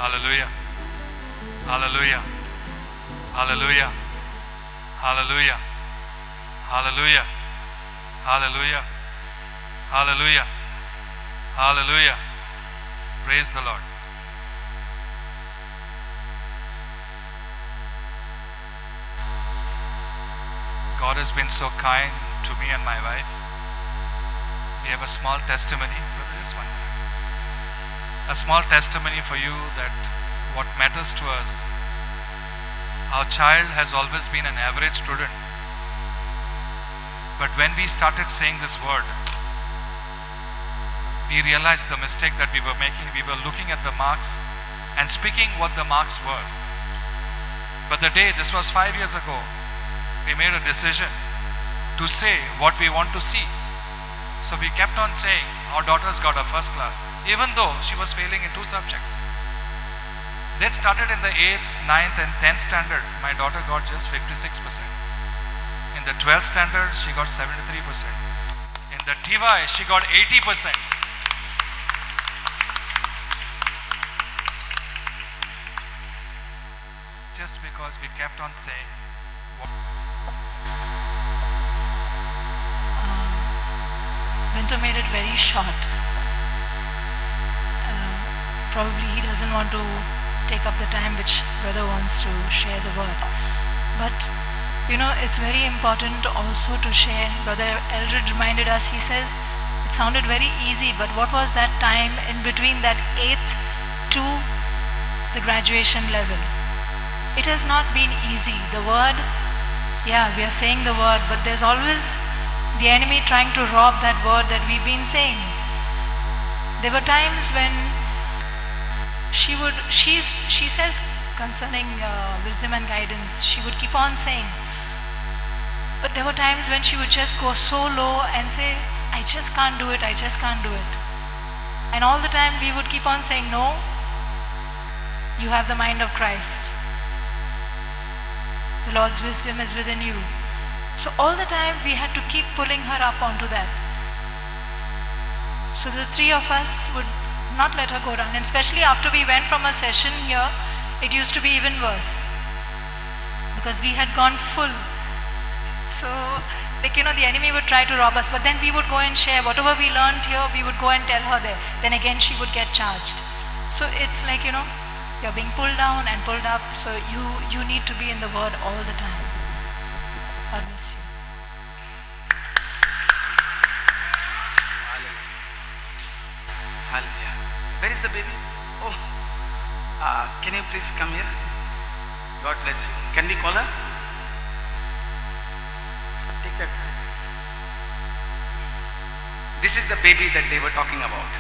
Hallelujah. Hallelujah. Hallelujah. Hallelujah. Hallelujah. Hallelujah. Hallelujah. Hallelujah. Praise the Lord. God has been so kind to me and my wife. We have a small testimony. Brother, just one minute. A small testimony for you that what matters to us. Our child has always been an average student. But when we started saying this word, we realized the mistake that we were making. We were looking at the marks and speaking what the marks were. But the day, this was 5 years ago, we made a decision to say what we want to see. So we kept on saying, our daughter's got a first class, even though she was failing in 2 subjects. That started in the 8th, 9th and 10th standard. My daughter got just 56%. In the 12th standard, she got 73%. In the TY, she got 80%. Just because we kept on saying Winter made it very short. Probably he doesn't want to take up the time which brother wants to share the word. But you know, it's very important also to share. Brother Eldred reminded us, he says, it sounded very easy, but what was that time in between that 8th to the graduation level? It has not been easy. The word, yeah, we are saying the word, but there's always the enemy trying to rob that word that we've been saying. There were times when she says concerning wisdom and guidance, she would keep on saying, but there were times when she would just go so low and say, I just can't do it, I just can't do it. And all the time we would keep on saying, no, you have the mind of Christ. The Lord's wisdom is within you. So all the time we had to keep pulling her up onto that. So the 3 of us would not let her go down. And especially after we went from a session here, it used to be even worse. Because we had gone full. So, like, you know, the enemy would try to rob us, but then we would go and share whatever we learned here, we would go and tell her there. Then again she would get charged. So it's like, you know, you're being pulled down and pulled up, so you need to be in the word all the time. God bless you. Hallelujah. Where is the baby? Oh, can you please come here? God bless you. Can we call her? Take that. This is the baby that they were talking about.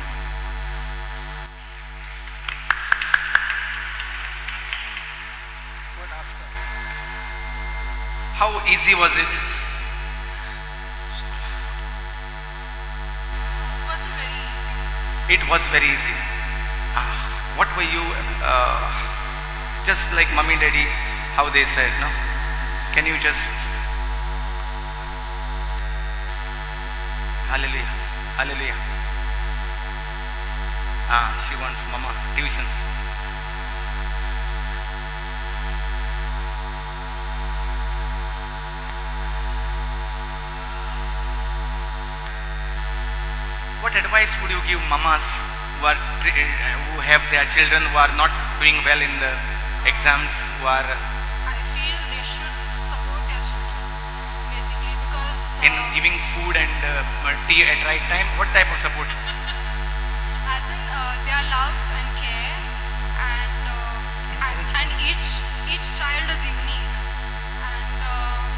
What after? How easy was it? It wasn't very easy. It was very easy. What were you, just like mommy, daddy, how they said, no? Can you just, hallelujah, hallelujah. She wants mama, tuition. What advice would you give mamas who have their children who are not doing well in the exams, who are I feel they should support their children, basically, because in giving food and tea at right time? What type of support? as in their love and care, and each child is unique, and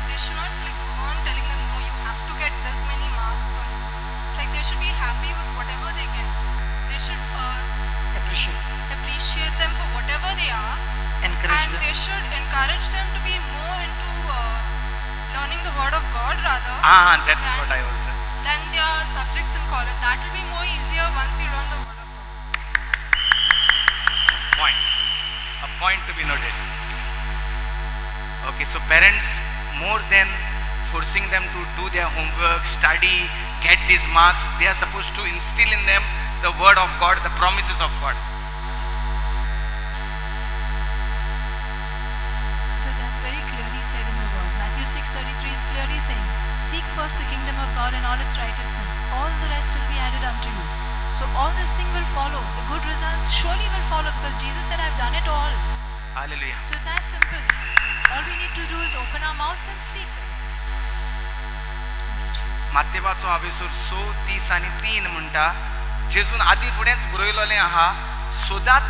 they should not like go on telling them, no, you have to get this many marks. Or it's like they should be happy with whatever they get. They should appreciate them for whatever they are, Encourage and them. they should encourage them to be more into learning the word of God rather That's what I was saying. than their subjects in college. That will be more easier once you learn the word of God. A point to be noted. Okay, so parents, more than forcing them to do their homework, study, get these marks, they are supposed to instill in them the word of God, the promises of God. 33 is clearly saying, seek first the kingdom of God and all its righteousness. All the rest will be added unto you. So all this thing will follow. The good results surely will follow because Jesus said, I've done it all. Hallelujah. So it's as simple. All we need to do is open our mouths and speak the word. Thank you, Jesus. मातेवाचो हावेसूर 30:3 म्हणटा जेजून आदी फुडेंच बरयलोलें आहा सोदात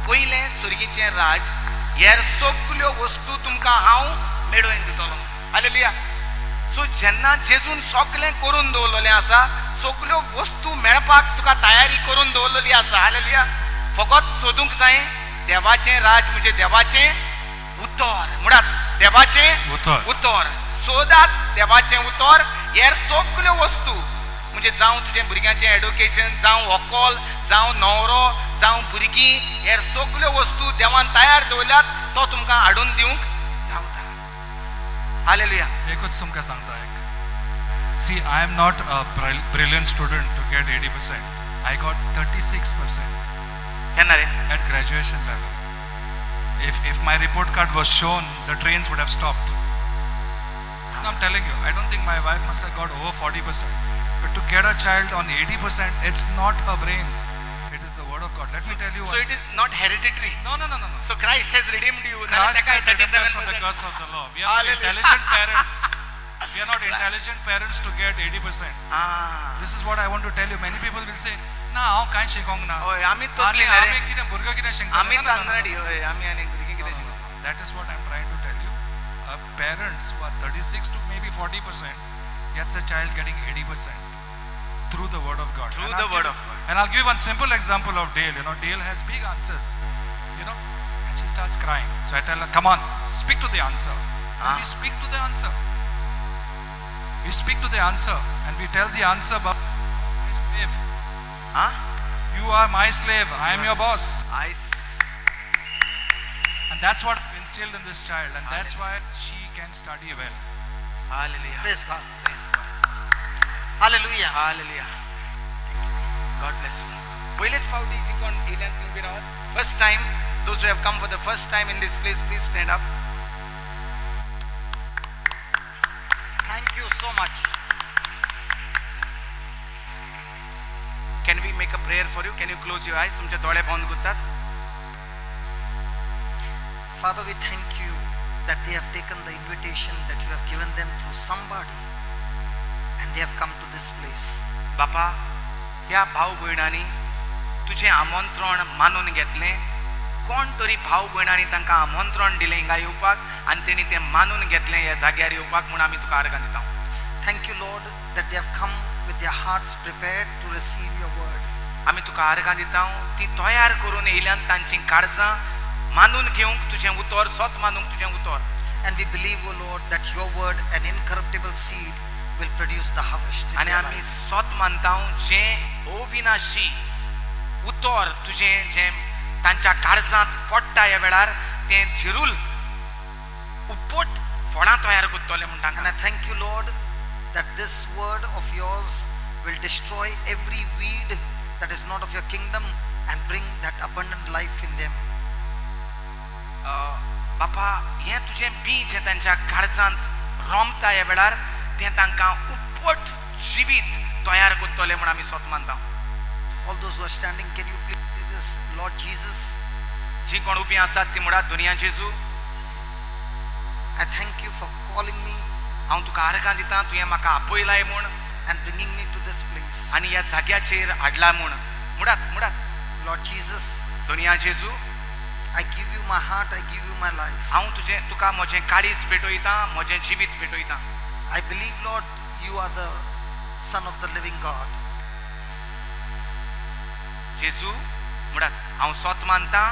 पयलें सुर्गीचें राज ह्यार सगल्यो वस्तू तुमकां हांव मेळोवन दितलो. हालेलुया. सो जेन्ना जेजून सगळें करून दवरलेलें आसा सगल्यो वस्तू मेळपाक तुका तयारी करून दवरलेली आसा. हालेलुया. फकत सोदूंक जाय देवाचें राज म्हणजे देवाचें उतर. म्हणत देवाचें उतर. सोदात देवाचें उतर ह्यार सगल्यो वस्तू म्हणजे जावं तुजें भुरग्याचें एड्युकेशन जावं व्हंकल जावं न्हवरो जावं भुरगीं ह्यार सगल्यो वस्तू देवान तयार दवरल्यात तो तुमकां हाडून दिवंक रावता. हालेलुया. एकूच तुमकां सांगता एक. See, I am not a brilliant student to get 80%. I got 36%. केन्ना रे? At graduation level. If my report card was shown, the trains would have stopped. I'm telling you, I don't think my wife must have got over 40%. But to get a child on 80%, it's not her brains. It is the word of God. Let me tell you So it is not hereditary. No. So Christ has redeemed you. Christ has redeemed us from the curse of the law. We are not intelligent parents. We are not intelligent parents to get 80%. This is what I want to tell you. Many people will say, "Na, हांव कांय शिकोंक ना." होय आमी तोतली ना रे. आमी कितें भुरगो कितें शिकता? आमी चांदणाडी होय आमी आनी भुरगीं कितें शिकता? That is what I'm trying to tell you. Parents who are 36 to maybe 40% gets a child getting 80% through the word of God. Through the word of God. And I'll give you one simple example of Dale. You know, Dale has big answers. You know, and she starts crying. So I tell her, "Come on, speak to the answer." And we speak to the answer. We speak to the answer, and we tell the answer about my slave. You are my slave. I am your boss. And that's what instilled in this child, and that's why she can study well. Hallelujah. Praise God. Praise God. Hallelujah. Hallelujah. God bless you. पयलेच फावटी जिकोन येयल्यान थंय उबी रावात. First time, those who have come for the first time in this place, please stand up. Thank you so much. Can we make a prayer for you? Can you close your eyes? तुमचे दोळे बंद करतात. Father, we thank you that they have taken the invitation that you have given them through somebody and they have come to this place. बापा ह्या भाव भयणांनी तुझें आमंत्रण मानून घेतलें. कोण तरी भाव भयणांनी तांकां आमंत्रण दिलें हिंगा येवपाक आनी तेणी तें मानून घेतलें ह्या जाग्यार येवपाक म्हूण आमी तुका आर्गां दिता. Thank you, Lord, that they have come with their hearts prepared to receive your word. आमी तुका आर्गां दिता. ती तयार करून येयल्यान तांची काळजां मानून घेवंक तुजें उतर सोत मानूंक तुजें उतर. And we believe, O Lord, that your word, an incorruptible seed, will produce the harvest. आनी आमी सोत मानता जें अविनाशी उतर तुजें जें तांच्या काळजांत पडटा ह्या वेळार तें झिरूल उपट फळां तयार करतलें म्हण And I तांकां. thank you, Lord, that this word of yours will destroy every weed that is not of your kingdom and bring that abundant life in them. बापा हें तुजें बीज जें तांच्या काळजांत रोमता ह्या वेळार तें तांकां उपट जिवीत तयार करतलें म्हण आमी सोत मानता. All those who are standing, can you please say this? Lord Jesus, जीं कोण उबीं आसात तीं म्हणटात दुनिया जेजू I thank you for calling me हांव तुका आर्गां दितां तुवें म्हाका आपयलाय म्हूण and bringing me to this place. आनी ह्या जाग्याचेर हाडला म्हूण. म्हणटात Lord Jesus, दुनिया जेजू I give you my heart, I give you my life. हांव तुका म्हजें काळीज भेटयतां म्हजें जिवीत भेटयतां. I believe, Lord, you are the Son of the living God. जेजू म्हणटात हांव सोत मानतां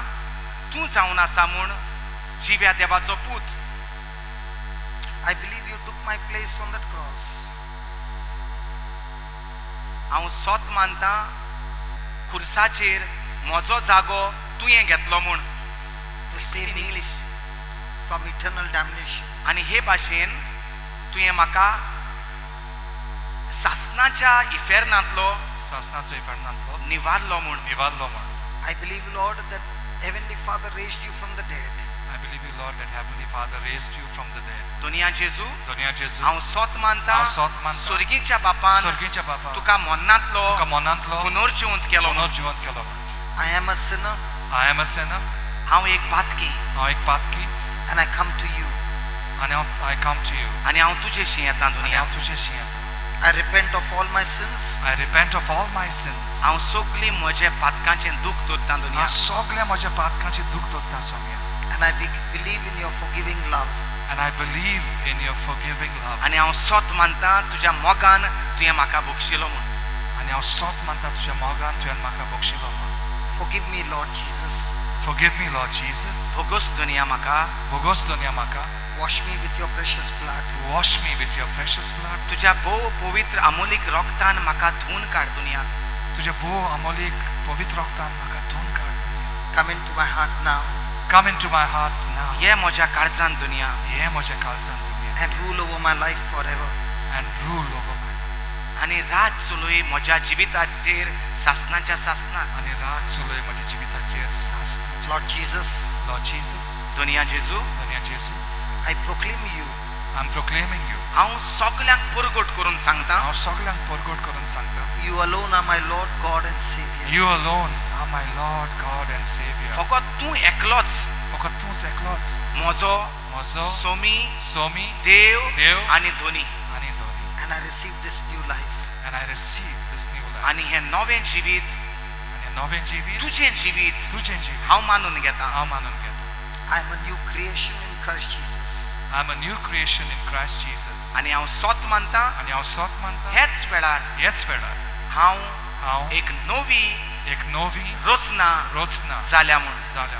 तूं जावन आसा म्हूण जिव्या देवाचो पूत. I believe you took my place on that cross. हांव सोत मानतां खुर्साचेर म्हजो जागो तुवें घेतलो म्हूण. To save me from eternal damnation. आनी हे भाशेन तुवें म्हाका सासनाच्या इफेर्नांतलो सासनाचो इफेर्नांतलो निवारलो म्हूण. I believe, Lord, that Heavenly Father raised you from the dead. I believe you, Lord, that Heavenly Father raised you from the dead. दुनिया जेजू Donia Jesu, हांव सोत मानता हांव सोत मानता. स्वर्गीच्या बापान Sorgincha Papa, तुका मरणांतलो तुका मोनांतलो पुनर्जिवंत केलो पुनर्जीवन केलो. I am a sinner I am a sinner. हांव एक पातकी हांव एक पातकी and I come to you. आनी I come to you. आनी हांव तुजेशी येता आनी दुनिया हांव तुजेशी येता. I repent of all my sins. I repent of all my sins. हांव सगळी म्हज्या पातकांचें दुख धरता दुनिया हांव सगळ्या म्हज्या पातकांचें दुख धरता Saumya. And I believe in your forgiving love. And I believe in your forgiving love. आनी हांव सोत मानता तुज्या मोगान तुवें म्हाका बक्षिलो म्हूण आनी हांव सोत मानता तुज्या मोगान तुवें म्हाका बक्षिलो म्हूण. Forgive me, Lord Jesus. Forgive me, Lord Jesus. भोगोस दुनिया म्हाका Bogos dunia म्हाका. Wash me with your precious blood. Wash me with your precious blood. तुज्या भोव पवित्र अमोलीक रोगतान म्हाका धुवन काड दुनिया तुझे भो अमोलीक पवित्र रक्तान म्हाका धुवन काड दुनिया. Come into my heart now Come into my heart now. ये म्हज्या काळजान दुनिया ये म्हज्या काळजान दुनिया. and rule over my life forever. And rule over my आनी रात चलोय म्हज्या जिविताचेर सासनाच्या सासना आनी रात चलोय म्हज्या जिविताचेर सासनाच्या Lord सासना. Jesus, Lord Jesus, दुनिया जेजू दुनिया जेसू, I proclaim you I'm proclaiming you. हांव सगल्यांक परगट करून सांगता हांव सगळ्यांक परगट करून सांगता. You alone are my Lord, God and Savior. You alone are my Lord, God and Savior. फकत तूं एकलोच फकत तूच एकलोच म्हजो म्हजो सोमी सोमी देव देव आनी धोनी आनी दोनी. And I receive this new life. And I receive this new life. आनी हें नवें जिवीत आनी नवें जिवीत तुजें जिवीत तुजें जिवीत हांव मानून घेता हांव मानून घेता. I am a new creation in Christ Jesus. I'm a new creation in Christ Jesus. आनी हांव सोत मानता आनी हांव सोत मानता हेच वेळार हेच वेळार हांव हांव एक नवी एक नवी रचना रचना जाल्या म्हूण जाल्या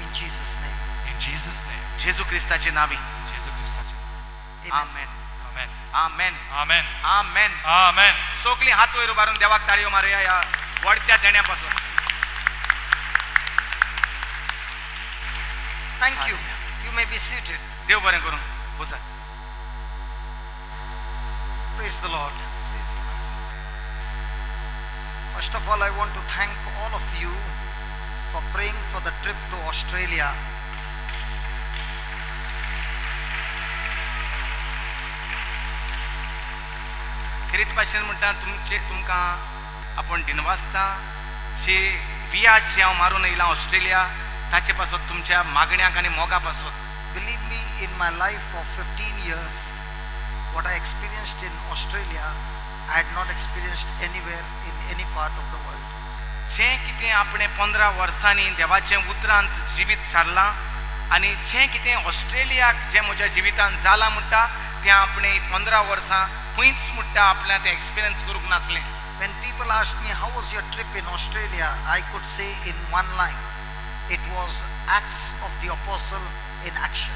In Jesus' name. in Jesus name. Jeju क्रिस्ताचे Navi Jeju क्रिस्ताचे. Amen. Amen Amen. Amen Amen. Amen Amen. सगळीं हात वयर उबारून देवाक ताळयो मारया ह्या वडत्या देण्या पासून Thank you. You may be seated. देव बरें करूं बसात Praise the Lord. First of all, I want to thank all of you for praying for the trip to Australia. खरीच भाशेन म्हणटा तुमकां आपण दिनवासता जे वियाज जे हांव मारून येयलां ऑस्ट्रेलिया ताचे पासत तुमच्या मागण्यांक आनी मोगा पासत Believe me, in my life of 15 years, what I experienced in Australia, I had not experienced anywhere in any part of the world. जें कितें आपणें 15 वर्सांनी देवाचें उतरांत जिवीत सारलां आनी जें कितें ऑस्ट्रेलियाक जें म्हज्या जिवितांत जालां म्हणटा तें आपणें 15 वर्सां खंयच म्हणटा आपल्याक तें एक्सपिरियन्स करूंक नासलें. When people asked me, how was your trip in Australia? I could say in one line, it was Acts of the Apostle in action.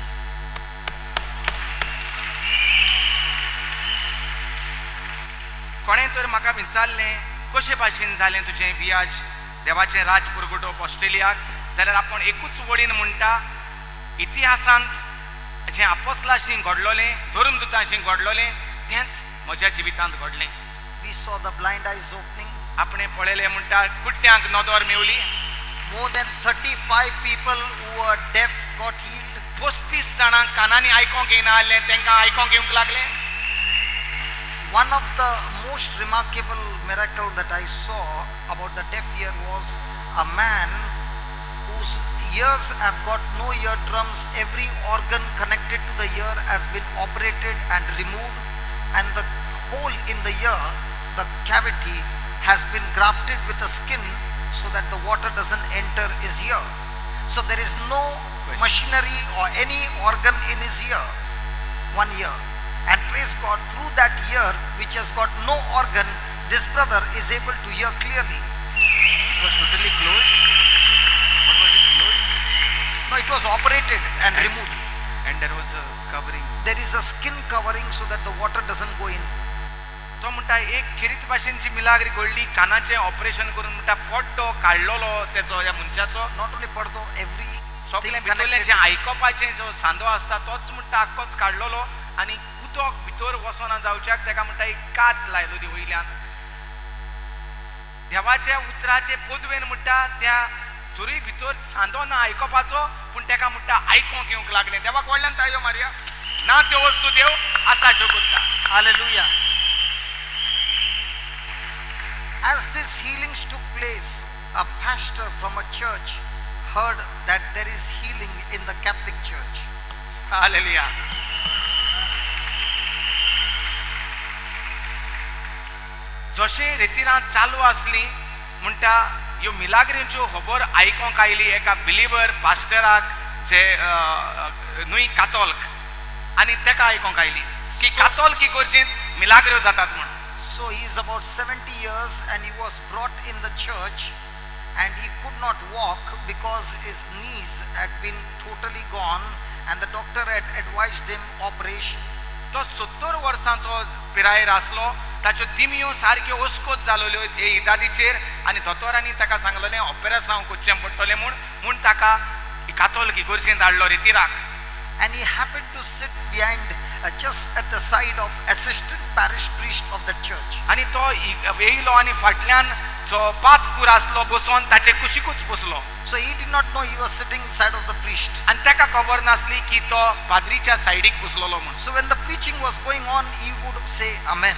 कोणें तर म्हाका विचारलें कशे भाशेन जालें तुजें वियाज देवाचें राज परगटोवप ऑस्ट्रेलियाक जाल्यार आपूण एकूच वडीन म्हणटा इतिहासांत जें आपोस्लाशीं घडलोलें धर्मदुतांशीं घडलोलें तेंच म्हज्या जिवितांत घडलें. We saw the blind eyes opening. आपणें पळयलें म्हणटा कुट्ट्यांक नदर मेवली. More than 35 people who were deaf got healed. 35 जाणांक कानांनी आयकोंक येना आसलें तेंकां आयकोंक येवंक लागलें. One of the most remarkable miracle that I saw about the deaf ear was a man whose ears have got no eardrums. Every organ connected to the ear has been operated and removed, and the hole in the ear, the cavity, has been grafted with a skin so that the water doesn't enter his ear. So there is no machinery or any organ in his ear, one ear. And praise God, through that ear which has got no organ, this brother is able to hear clearly. It was totally closed. What was it, closed? No, it was operated and removed. And there was a covering. There is a skin covering so that the water doesn't go in. तो म्हणटा एक खेरीत भाशेनची मिलाग्री घडली कानाचें operation करून म्हणटा पड्डो काडलोलो तेचो ह्या मनशाचो Not only Pardo, every सगळें भितरलें जें आयकोपाचें जो सांदो आसता तोच म्हणटा आख्खोच काडलोलो आनी उदक भितर वचोना जावच्याक ताका म्हणटा एक कात लायलो ती वयल्यान देवाच्या उतराचे पदवेन म्हणटा त्या भितरूय भितर सांदो ना आयकोपाचो पूण तेका म्हणटा आयकोंक येवंक लागलें. देवाक व्हडल्यान ताळयो मारया. ना त्यो वस्तू देव आसा अश्यो करता. Hallelujah. As these healings took place, a pastor from a church heard that there is healing in the Catholic Church. Hallelujah. जशें रितीरां चालू आसली म्हणटा ह्यो मिलाग्रींच्यो खबर आयकोंक आयली एका बिलिवर पास्टराक जे न्हय कातोल्क आनी तेका आयकोंक आयली की कातोल्क इगोर्जींत मिलाग्र्यो जातात म्हण. So he is about 70 years and he was brought in the church and he could not walk because his knees had been totally gone and the doctor had advised him operation. तो 70 वर्सांचो पिरायेर आसलो. ताच्यो दिमयो सारक्यो ओस्कोत जालोल्यो हे इदादीचेर आनी दोतोरांनी ताका सांगलेलें ऑपेरेसांव करचें पडटलें म्हूण ताका कातोल्क इगोर्जींत धाडलो रितीराक. And he happened to sit behind just at the side of assistant parish priest of the church. आनी तो येयलो आनी फाटल्यान जो पातकूर आसलो बसोन ताचे कुशीकूच बसलो. So he did not know he was sitting side of the priest. आनी ताका खबर नासली की तो पाद्रीच्या सायडीक बसलोलो म्हूण. So when the preaching was going on, he would say Amen.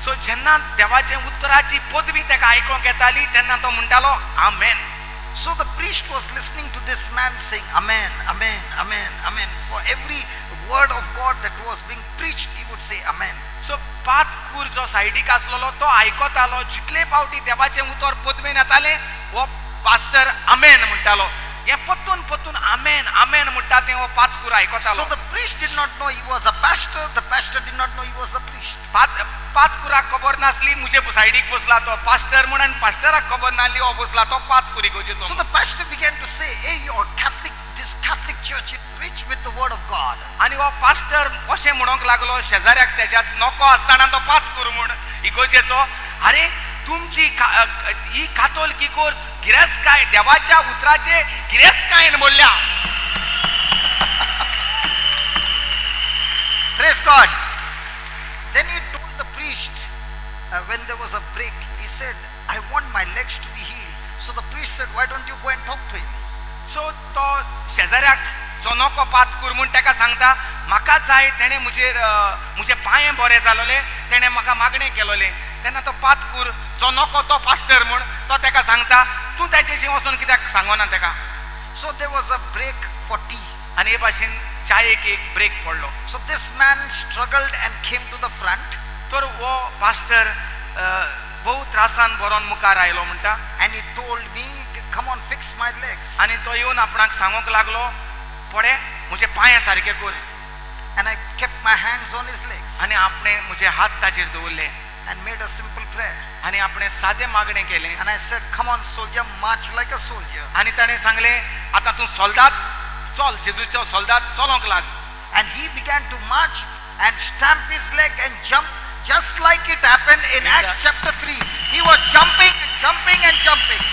सो जेन्ना देवाचे उतराची पदवी ताका आयकोंक येताली तेन्ना तो म्हणटालो आमेन. So the priest was listening to this man saying Amen, Amen, Amen, Amen. For every word of God that was being preached, he would say Amen. सो पातकूर जो सायडीक आसलोलो तो आयकोतालो. जितले फावटी देवाचें उतर पदवेन येतालें हो पास्टर आमेन म्हणटालो. हें पत्तून पत्तून आमेन आमेन म्हणटा तें हो पातकूर आयकोतालो. So the priest did not know he was a pastor, the pastor did not know he was a priest. पातकुराक खबर नासली मुजे सायडीक बसला तो पास्टर म्हूण आनी पास्टराक खबर नासली हो बसला तो पातकुरी गोजेचो. So the pastor began to say, hey, your Catholic, this Catholic church is rich with the word of God. आनी हो पास्टर अशें म्हणोंक लागलो शेजाऱ्याक त्याच्यात नको आसतना तो पातकुर म्हूण इगोजेचो. अरे तुमची ही कातोलिक इगोर्ज गिरेस्तकाय देवाच्या उतराचे गिरेस्तकायेन बोलल्या. Praise God. Then he told the priest, when there was a break, he said, I want my legs to be healed. So the priest said, why don't you go and talk to him? सो तो शेजाऱ्याक जो नको पातकूर म्हूण ताका सांगता म्हाका जाय तेणें मुजे पांये बरे जालोले तेणें म्हाका मागणें केलोलें. तेन्ना तो पातकूर जो नको तो पास्टर म्हूण तो ताका सांगता तूं ताचेशी वचून कित्याक सांगोना ताका. So there was a break for tea. आनी हे भाशेन चायेक एक ब्रेक पडलो. So this man struggled and came to the front. तर हो पास्टर भोव त्रासान बरोन मुखार आयलो म्हणटा. And he told me, come on, fix my legs. आनी तो येवन आपणाक सांगोंक लागलो पळय म्हजे पांये सारके कर. And I kept my hands on his legs आनी आपणें म्हजे हात ताचेर दवरले and made a simple prayer. आनी आपणें सादें मागणें केलें. And I said, come on, soldier, march like a soldier. आनी ताणें सांगलें आतां तूं सोल्दात चल जेजूचो सोल्दात चलोंक लाग. And he began to march and stamp his leg and jump just like it happened in Acts chapter 3. He was jumping and jumping and jumping.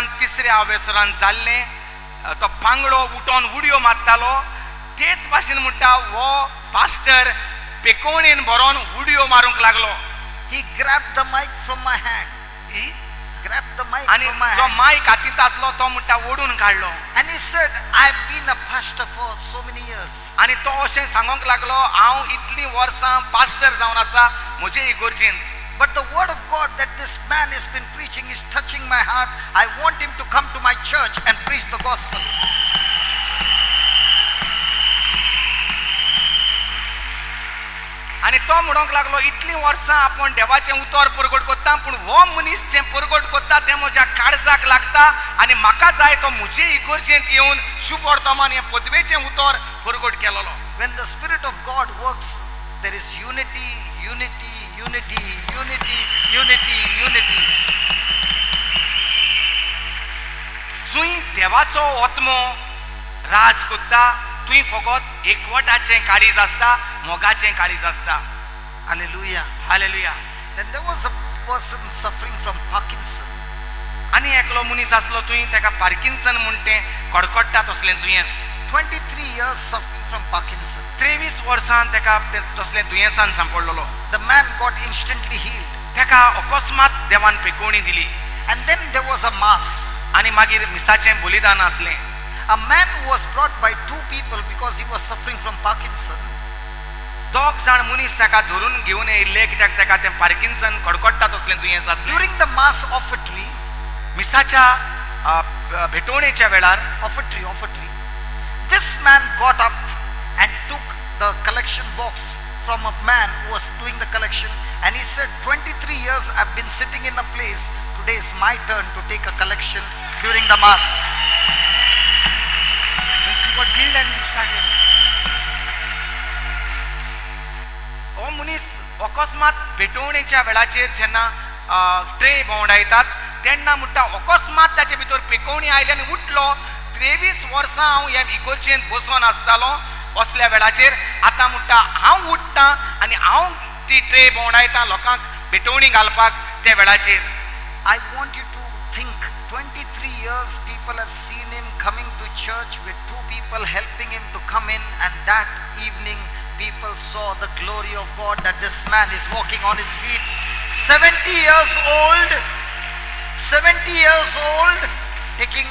अवेसरान तिसऱ्या अवेसरान जाल्लें तो पांगडो उठोन उडयो मारतालो तेच भाशेन म्हणटा हो पास्टर पेकोवणेन बरोवन उडयो मारूंक लागलो. He grabbed the mic from my hand. Grabbed the mic आनी from my जो hand. मायक हातींत आसलो तो म्हणटा ओडून काडलो. And he said, I've been a pastor for so many years. आनी तो अशें सांगूंक लागलो हांव इतलीं वर्सां पास्टर जावन आसा म्हजे इगोर्जेंत. But the word of God that this man has been preaching is touching my heart. I want him to come to my church and preach the gospel. आनी तो म्हणूंक लागलो इतलीं वर्सां आपूण देवाचें उतर परगट कोत्ता पूण हो मनीस जें परगट कोत्ता तें म्हज्या काळजाक लागता आनी म्हाका जाय तो म्हजे इगोर्जेंत येवन शुभ वर्तमान हें पदवेचें उतर परगट केलोलो. When the Spirit of God works, there is unity, unity, unity, unity, unity, unity. जुंय देवाचो आत्मो राज कोत्ता थंय फकत एकवटाचें काळीज आसता मोगाचें काळीज आसता. Hallelujah. Hallelujah. Then there was a person suffering from Parkinson. आनी एकलो मनीस आसलो थंय ताका पार्किन्सन म्हूण तें कडकडटा तसलें दुयेंस. 23 years suffering from Parkinson. 23 वर्सां ताका तसलें दुयेंसान सांपडलेलो. The man got instantly healed. ताका अकस्मात देवान पेकोवणी दिली. And then there was a mass. आनी मागीर मिसाचें बलिदान आसलें. A man who was brought by 2 people because he was suffering from Parkinson. दोग जाण मनीस ताका धरून घेवन येयल्ले कित्याक ताका तें पार्किन्सन कडकडटा तसलें दुयेंस आसलें. During the mass offertory, मिसाच्या भेटवणेच्या वेळार offertory, this man got up and took the collection box from a man who was doing the collection, and he said, 23 years I've been sitting in a place, today is my turn to take a collection during the mass. He got healed and started. हो मनीस अकस्मात भेटवणेच्या वेळाचेर जेन्ना tray भोंवडायतात तेन्ना म्हणटा अकस्मात ताचे भितर पेकोवणी आयली आनी उठलो. 23 वर्सां हांव ह्या इगोर्जेंत बसोन आसतालो असल्या वेळाचेर आतां म्हणटा हांव उठ्ठां आनी हांव ती ट्रे भोंवडायतां लोकांक भेटवणी घालपाक त्या वेळाचेर. I want you to think, 23 years people have seen him coming to church with 2 people helping him to come in, and that evening people saw the glory of God that this man is walking on his feet. 70 years old, 70 years old, taking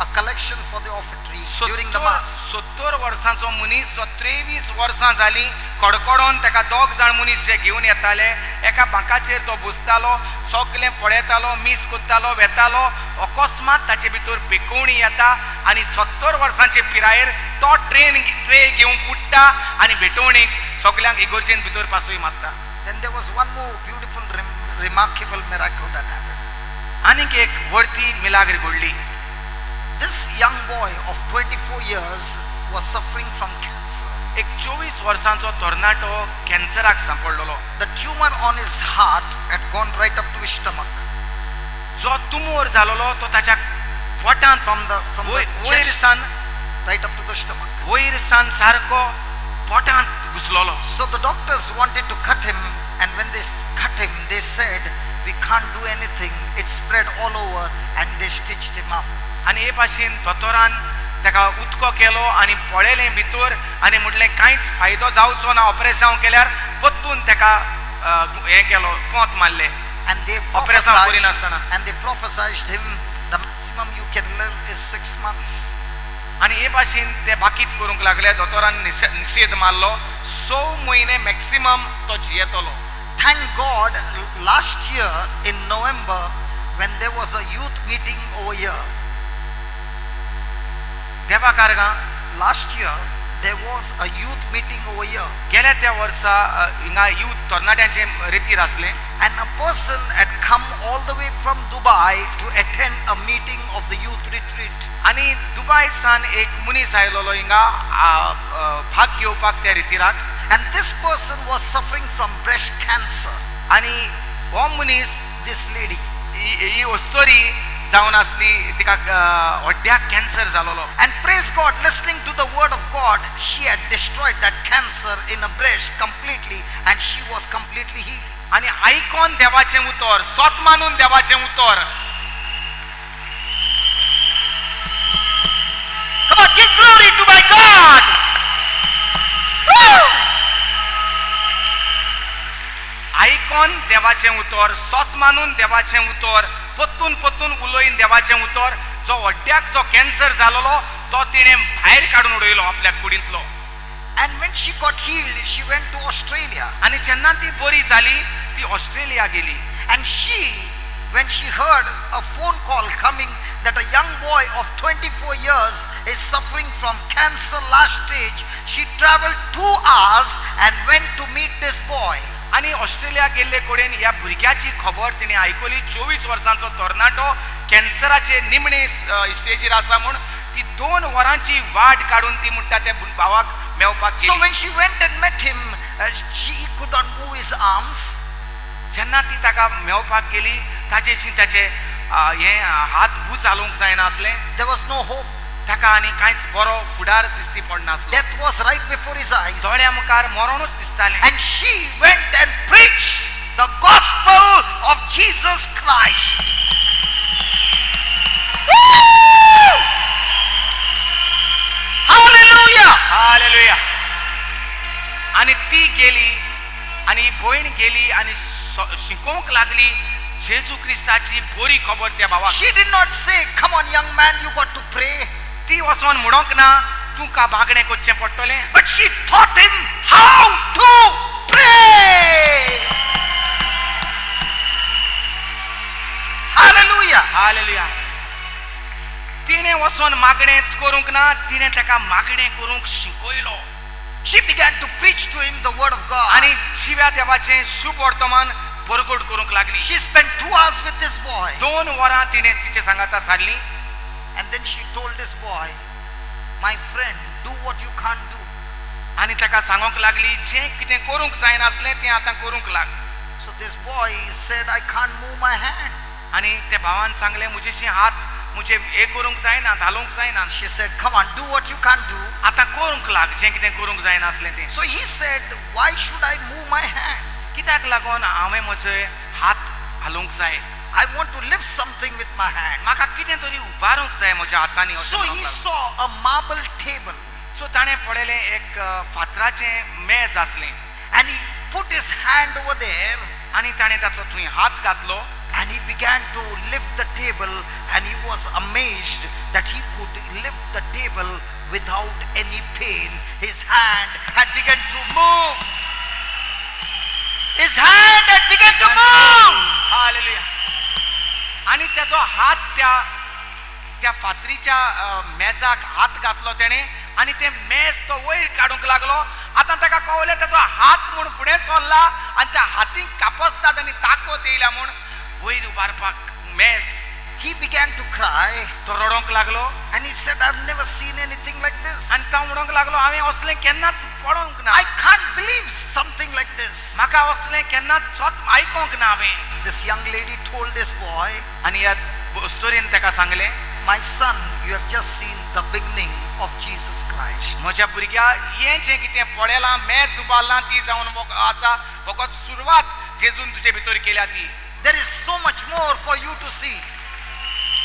a collection for the offertory during the mass. 70 वर्सांचो मनीस जो 23 वर्सां जालीं कडकडोन ताका दोग जाण मनीस जे घेवन येताले एका बांकाचेर तो बसतालो सगळें पळयतालो मीस कोत्तालो वेतालो अकस्मात ताचे भितर पेकोवणी येता आनी 70 वर्सांचे पिरायेर तो ट्रे घेवन उठ्ठा आनी भेटवणीक सगळ्यांक इगोर्जेंत भितर पासय मारता. Then there was one more beautiful remarkable miracle that happened. आनीक एक व्हडती मिलाग्र घडली. This young boy of 24 years was suffering from cancer. एक 24 वर्सांचो तरणाटो कॅन्सराक सांपडलेलो. The tumor on his heart had gone right up to his stomach. जो तुमोर जालोलो तो ताच्या पोटांत From the वयर chest सान right up to the stomach. वयर सान सारको पोटांत घुसलोलो. So the doctors wanted to cut him, and when they cut him, they said, we can't do anything. It spread all over, and they stitched him up. आनी हे भाशेन दोतोरान ताका उदको केलो आनी पळयलें भितर आनी म्हटलें कांयच फायदो जावचो ना ऑपरेशन केल्यार परतून ताका हें केलो पोंत मारलें. And they Operation करी prophesied, नासतना. and they prophesied him, the maximum you can live is 6 months. आनी हे भाशेन ते बाकीत करूंक लागले. दोतोरान निशेध मारलो 6 म्हयने मॅक्सिमम तो जियेतलो. Thank God, last year in November, when there was a youth meeting over here, देवा कारगा last year there was a youth meeting over here, गेल्या त्या वर्सा हिंगा यूथ तरणाट्यांचे रितीर आसलें and a person had come all the way from Dubai to attend a meeting of the youth retreat. आनी दुबय सान एक मनीस आयलोलो हिंगा भाग घेवपाक त्या रितीराक. And this person was suffering from breast cancer. आनी हो मनीस This lady. ही वस्तोरी जावन आसली तिका हड्ड्याक cancer जालोलो. And praise God, listening to the word of God, she had destroyed that cancer in her breast completely, and she was completely healed. आनी आयकोन देवाचें उतर स्वत मानून देवाचें उतर देवाचें उतर, सोत मानून देवाचें उतर, पत्तून पत्तून उलोयन देवाचें उतर. जो हड्ड्याक जो कॅन्सर जालोलो तो तिणें भायर काडून उडयलो आपल्या कुडींतलो. And when she got healed, she went to Australia. आनी जेन्ना ती बरी जाली ती ऑस्ट्रेलिया गेली. And when she heard a phone call coming that a young boy of 24 years is suffering from cancer last stage, she traveled 2 hours and went to meet this boy. आनी Australia गेल्ले कडेन ह्या भुरग्याची खबर तिणें आयकली. 24 वर्सांचो तरणाटो कॅन्सराचे निमणे स्टेजीर आसा म्हूण ती 2 वरांची वाट काडून ती म्हणटा त्या भावाक मेवपाक So गेली. when she went and met him, she could not move his arms. जेन्ना ती ताका मेवपाक गेली ताचेशी ताचे हे हात भूज घालूंक जायना आसले. There was no hope. ताका आनी कांयच बरो फुडार दिसती पडनासलो. Death was right before his eyes. दोळ्या मुखार मरणूच दिसतालें. And she went and preached the gospel of Jesus Christ. Woo! Hallelujah! Hallelujah. आनी ती गेली आनी भयण गेली आनी शिकोवंक लागली जेजू क्रिस्ताची बरी खबर त्या भावाक. She did not say, come on young man, you got to pray. ती वचोन म्हणोंक ना तुका भागणें करचें पडटलें. But she taught him how to pray. Hallelujah! Hallelujah. तिणें वचोन मागणेंच करूंक ना, तिणें ताका मागणें करूंक शिकयलो. She began to preach to him the word of God. आनी शिव्या देवाचें शुभ वर्तमान परगट करूंक लागली. She spent 2 hours with this boy. 2 वरां तिणें तिचे सांगाता सारली. And then she told this boy, my friend, do what you can't do. आनी ताका सांगोंक लागली जें कितें करूंक जायनासलें तें आतां करूंक लाग. So this boy said, I can't move my hand. आनी त्या भावान सांगलें मुजेशी हात मुझे हे करूंक जायना, घालूंक जायना. She said, come on, do what you can't do. आतां करूंक लाग जें कितें करूंक जायनासलें तें. So he said, why should I move my hand? कित्याक लागून हांवें म्हजे हात घालूंक जाय. I want to lift something with my hand. म्हाका कितें तरी उबारूंक जाय म्हज्या हातांनी. So he saw a marble table. सो ताणें पळयलें एक फातराचें मेज आसलें. And he put his hand over there. आनी ताणें ताचो थंय हात घातलो. And he began to lift the table, and he was amazed that he could lift the table without any pain. His hand had begun to move. His hand had begun to move. Hallelujah. आनी त्याचो हात त्या फातरीच्या मेजाक हात घातलो तेणें आनी ते मेज तो वयर काडूंक लागलो. आतां ताका कळलें ताचो हात म्हूण फुडें सरला आनी त्या हातीक कापसतात आनी ताकत येयल्या म्हूण वयर उबारपाक मेज. He began to cry, तो रडोंक लागलो and he said, I've never seen anything like this. आनी तो म्हणोंक लागलो हांवें असलें केन्नाच पळोवंक ना. I can't believe something like this. म्हाका असलें केन्नाच स्वत आयकोंक ना हांवें. This young lady told this boy, आनी ह्या स्टोरीन ताका सांगलें, my son, you have just seen the beginning of Jesus Christ. म्हज्या भुरग्या हें जें कितें पळयलां मेज उबारलां ती जावन आसा फकत सुरवात जेजून तुजे भितर केल्या ती. There is so much more for you to see.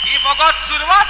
ही फकत सुरवात